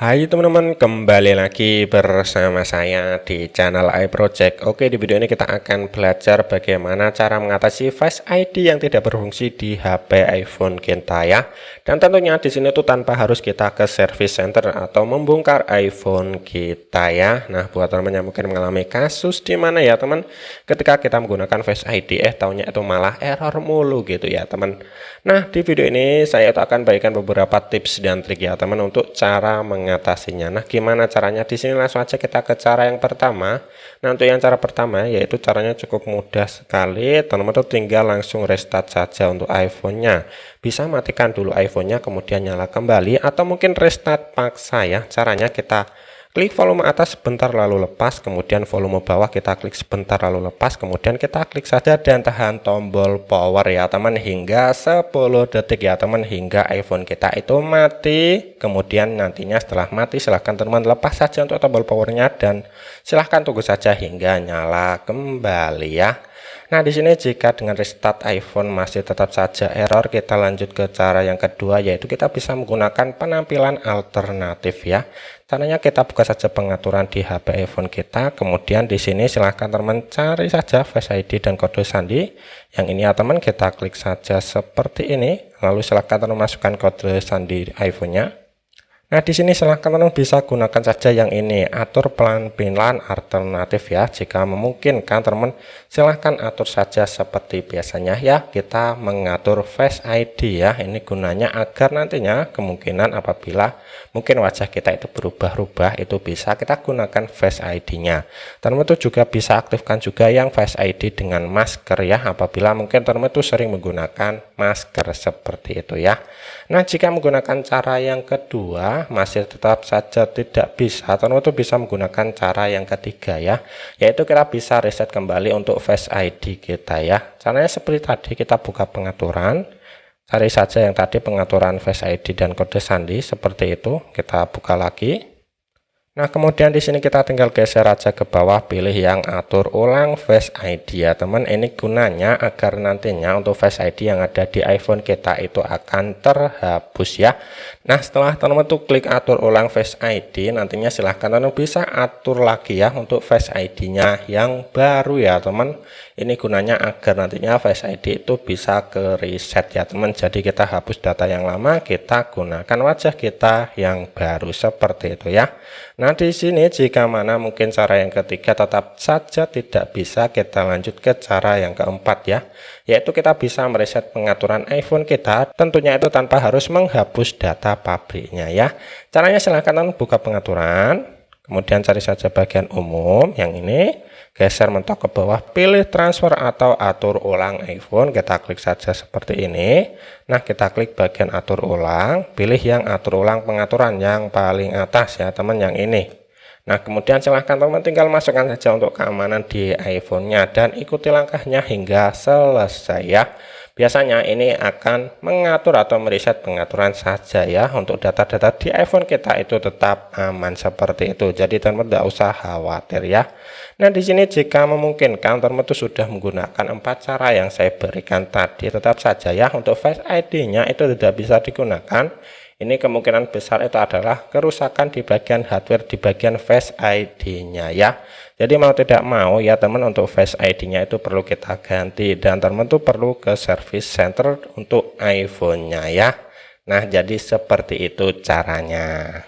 Hai teman-teman, kembali lagi bersama saya di channel iProject. Oke, di video ini kita akan belajar bagaimana cara mengatasi Face ID yang tidak berfungsi di HP iPhone kita ya. Dan tentunya di sini tuh tanpa harus kita ke service center atau membongkar iPhone kita ya. Nah, buat teman-teman yang mungkin mengalami kasus di mana ya teman, ketika kita menggunakan Face ID taunya itu malah error mulu gitu ya teman. Nah, di video ini saya akan bagikan beberapa tips dan trik ya teman untuk cara mengatasinya. Nah, gimana caranya? Di sini langsung aja kita ke cara yang pertama. Nah, untuk yang cara pertama yaitu caranya cukup mudah sekali. Teman-teman tuh tinggal langsung restart saja untuk iPhone-nya. Bisa matikan dulu iPhone-nya kemudian nyala kembali atau mungkin restart paksa ya. Caranya kita klik volume atas sebentar lalu lepas, kemudian volume bawah kita klik sebentar lalu lepas, kemudian kita klik saja dan tahan tombol power ya teman hingga 10 detik ya teman, hingga iPhone kita itu mati. Kemudian nantinya setelah mati silahkan teman lepas saja untuk tombol powernya dan silahkan tunggu saja hingga nyala kembali ya. Nah, di sini jika dengan restart iPhone masih tetap saja error, kita lanjut ke cara yang kedua yaitu kita bisa menggunakan penampilan alternatif ya. Caranya kita buka saja pengaturan di HP iPhone kita, kemudian di sini silahkan teman cari saja Face ID dan kode sandi. Yang ini ya teman, kita klik saja seperti ini, lalu silahkan teman masukkan kode sandi iPhone-nya. Nah, di sini silahkan teman bisa gunakan saja yang ini, atur penampilan alternatif ya. Jika memungkinkan teman silahkan atur saja seperti biasanya ya. Kita mengatur Face ID ya. Ini gunanya agar nantinya kemungkinan apabila mungkin wajah kita itu berubah-ubah itu bisa kita gunakan Face ID-nya. Teman itu juga bisa aktifkan juga yang Face ID dengan masker ya. Apabila mungkin teman itu sering menggunakan masker seperti itu ya. Nah, jika menggunakan cara yang kedua masih tetap saja tidak bisa, teman itu bisa menggunakan cara yang ketiga ya, yaitu kita bisa reset kembali untuk Face ID kita ya. Caranya seperti tadi, kita buka pengaturan, cari saja yang tadi pengaturan Face ID dan kode sandi seperti itu, kita buka lagi. Nah, kemudian di sini kita tinggal geser aja ke bawah, pilih yang atur ulang Face ID ya teman. Ini gunanya agar nantinya untuk Face ID yang ada di iPhone kita itu akan terhapus ya. Nah, setelah teman-teman tuh klik atur ulang Face ID, nantinya silahkan teman bisa atur lagi ya untuk Face ID-nya yang baru ya teman. Ini gunanya agar nantinya Face ID itu bisa ke reset ya teman. Jadi kita hapus data yang lama, kita gunakan wajah kita yang baru seperti itu ya. Nah, di sini jika mana mungkin cara yang ketiga tetap saja tidak bisa, kita lanjut ke cara yang keempat ya, yaitu kita bisa mereset pengaturan iPhone kita, tentunya itu tanpa harus menghapus data pabriknya ya. Caranya silahkan buka pengaturan, kemudian cari saja bagian umum yang ini, geser mentok ke bawah, pilih transfer atau atur ulang iPhone, kita klik saja seperti ini. Nah, kita klik bagian atur ulang, pilih yang atur ulang pengaturan yang paling atas ya teman, yang ini. Nah, kemudian silahkan teman tinggal masukkan saja untuk keamanan di iPhone-nya dan ikuti langkahnya hingga selesai ya. Biasanya ini akan mengatur atau mereset pengaturan saja ya, untuk data-data di iPhone kita itu tetap aman seperti itu. Jadi teman tidak usah khawatir ya. Nah, di sini jika memungkinkan teman itu sudah menggunakan 4 cara yang saya berikan tadi, tetap saja ya untuk Face ID-nya itu tidak bisa digunakan. Ini kemungkinan besar itu adalah kerusakan di bagian hardware di bagian Face ID-nya ya. Jadi mau tidak mau ya teman, untuk Face ID-nya itu perlu kita ganti dan teman itu perlu ke service center untuk iPhone-nya ya. Nah, jadi seperti itu caranya.